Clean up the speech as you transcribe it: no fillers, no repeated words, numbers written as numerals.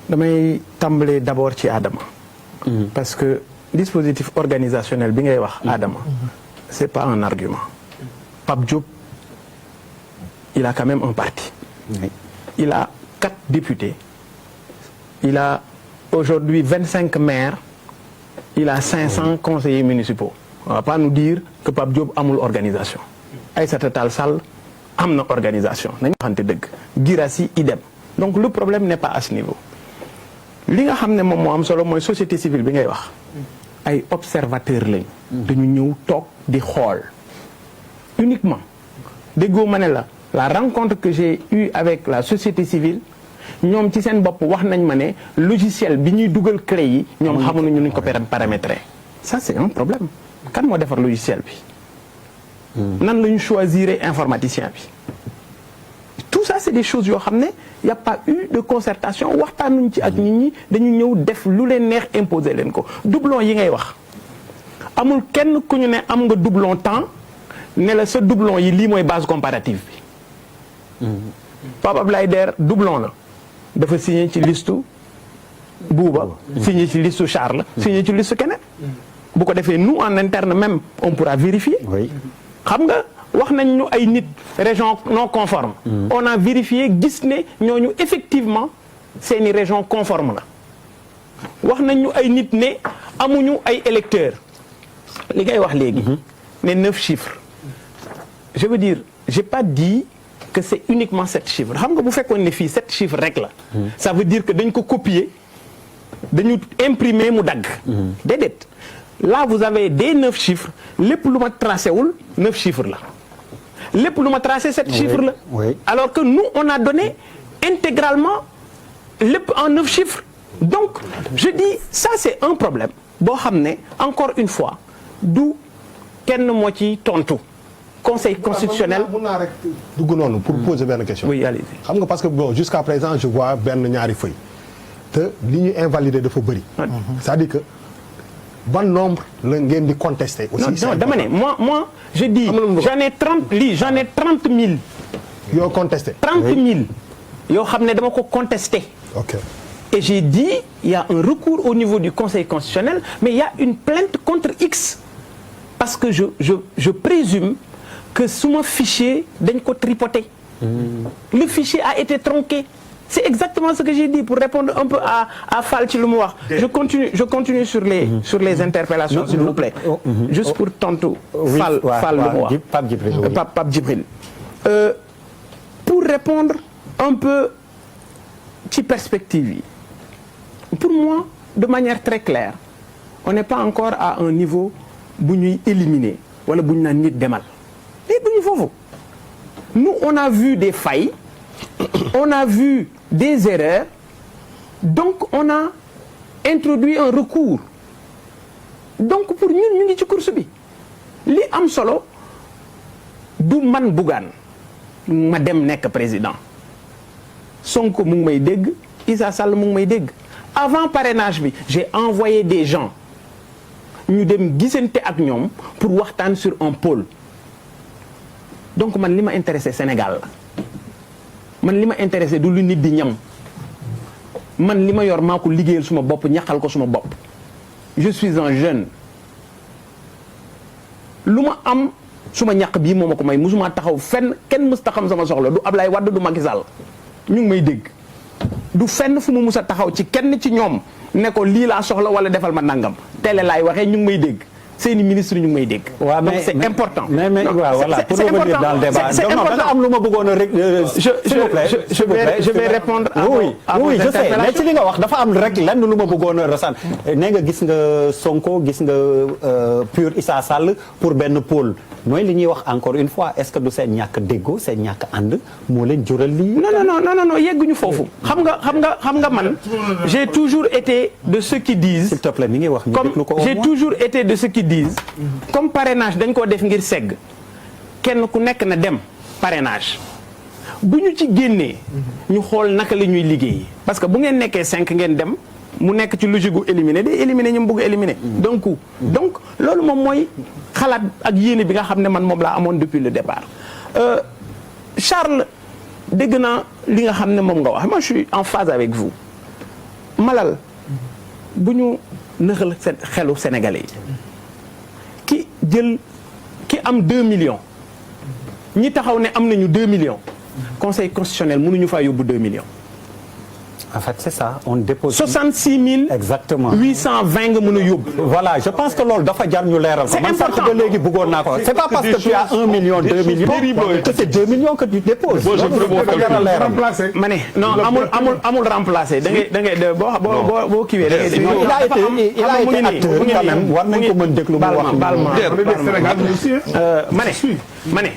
damay tàmbalee d'abord ci Adama. parce que dispositif organisationnel bi ngay wax Adama. c'est pas un argument. Pape Diop il a quand même un parti. Il a 4 députés. Il a aujourd'hui 25 maires. Il a 500 conseillers municipaux. On va pas nous dire que Pape Diop amul organisation. Aïssata Tall Sall am na organisation nañu waxante dëgg. Guirassy idem. Donc le problème n'est pas à ce niveau. li nga xam ne moom moo am solo mooy société civile bi ngay wax. ay observateurs lañ. dañu ñëw toog di xool. uniquement déggoo ma ne la rencontre que j'ai eue avec la société civile ñoom ci seen bopp wax nañ ma ne logiciel bi ñuy dugal clé yi ñoom xamuñu nuñ ko paramétrer. ça c'est un problème kan moo defar logiciel bi. nan la ñu choisir informaticien bi. tout ça c'est des choses yoo xam ne y a pas eu de concertation waxtaanuñ ci ak nit ñi dañu ñëw def lu leen neex imposer leen ko doublon yi ngay wax amul kenn ku ñu ne am nga doublon temps ne la sa doublon yi lii mooy base comparative bi. Pape Abdoulaye Der doublon la dafa signé ci listu Bouba signé ci listu Charles signé ci listu keneen bu ko defee nous en interne même on pourra vérifier xam nga wax nañ ñu ay nit région non conforme on a vérifié gis ne ñooñu effectivement seeni région conforme la wax nañ ñu ay nit ne amuñu ay électeurs li ngay wax léegi ne 9 chiffres je veux dire j'ai pas dit que c'est uniquement 7 chiffres xam nga bu fekkoon ne fii 7 chiffres rek la ça veut dire que dañ ko copier dañu imprimer mu dagg déedéet là vous avez des 9 chiffres lépp lu ma tracé wul 9 chiffres la lépp lu ma tracé 7 chiffres la alors que nous on a donné intégralement lépp en 9 chiffres donc je dis ça c'est un problème boo xam ne encore une fois du kenn moo ci tontu conseil constitutionnel. mun naa rek dugg noonu pour poser benn question. oui allez-y. xam nga parce que bon jusqu'à présent je vois benn ñaari feuille te li ñuy invalider dafa bëri. c'est-à-dire que ban nombre la ngeen di contester. aussi non dama ne moi je dis j'en ai 30 000. yoo contesté. 30 000 yoo xam ne dama ko contesté. ok. et j'ai dit il y a un recours au niveau du conseil constitutionnel mais il y a une plainte contre X parce que je présume que suma fichier dañ ko tripoté. Le fichier a été tronqué. C'est exactement ce que j'ai dit pour répondre un peu à Fall ci lu mu wax. Je continue sur les interpellations s'il vous plaît. Juste pour tontu Fall lu mu wax. Pape Djibril. Pour répondre un peu ci perspective yi. Pour moi de manière très claire on n'est pas encore à un niveau bu ñuy éliminer wala bu ñu naan nit demal. léegi du ñu foofu nous on a vu des failles on a vu des erreurs donc on a introduit un recours donc pour ñun ñu ngi ci course bi li am solo du man Bougane ma dem nekk président Sonko mu ngi may dégg Issa Sall mu ngi may dégg avant parrainage bi j'ai envoyé des gens ñu dem gisante ak ñoom pour waxtaan sur un pôle donc man li ma intéressé Sénégal la man li ma intéressé du lu nit di ñam man li ma yor maa ko liggéeyal suma bopp ñaqal ko suma bopp je suis un jeune lu ma am suma ñaq bii moo ma ko may musuma taxaw fenn kenn mës ta xam sama soxla du Ablaye Wade du Macky Sall ñu ngi may dégg du fenn fu mu mus a taxaw ci kenn ci ñoom ne ko lii laa soxla wala defal ma nangam télé laay waxee ñu ngi may dégg seeni ministre ñu ngi may dégg. waaw donc c'est important. mais voilà pour revenir dans le débat. c'est important am lu ma bëggoon a rek. je vais répondre à vos oui je sais mais ci li nga wax dafa am rek lenn lu ma bëggoon a resaan nee nga gis nga Sonko gis nga Pur Issa Sall pour benn pôle mooy li ñuy wax encore une fois est-ce que du seen ñàkk déggoo seen ñàkk ànd moo leen jural lii. non yegguñu foofu. xam nga man j'ai toujours été de ceux qui disent. s'il te plaît mi ngi wax ñu déglu ko. j'ai toujours été de ceux qui disent comme parrainage dañ koo def ngir segg kenn ku nekk na dem parrainage bu ñu ci génnee ñu xool naka la ñuy liggéey parce que bu ngeen nekkee 5 ngeen dem mu nekk ci logique gu éliminer day éliminer ñu mu bëgg éliminer donc loolu moom mooy xalaat ak yéene bi nga xam ne man moom laa amoon depuis le départ Charles dégg naa li nga xam ne moom nga wax moi je suis en phase avec vous Malal bu ñu nëxal xelu Sénégalais yi ki am 2 millions ñi taxaw ne am nañu 2 millions conseil constitutionnel mënuñu faa yóbbu 2 millions. En fait, c'est ça, on dépose. 66 000. Exactement. 820 nga mën a yóbbu. Voilà, je pense que loolu dafa jar ñu leeral. C'est important ba léegi bëggoon naa ko. C'est pas parce que tu as 1 million 2 millions que c'est 2 millions que tu déposes. ma ne non amul remplacé da ngay boo kiiwee da ngay. il a été acteur quand même war nañ ko mën déglu mu wax. ma ne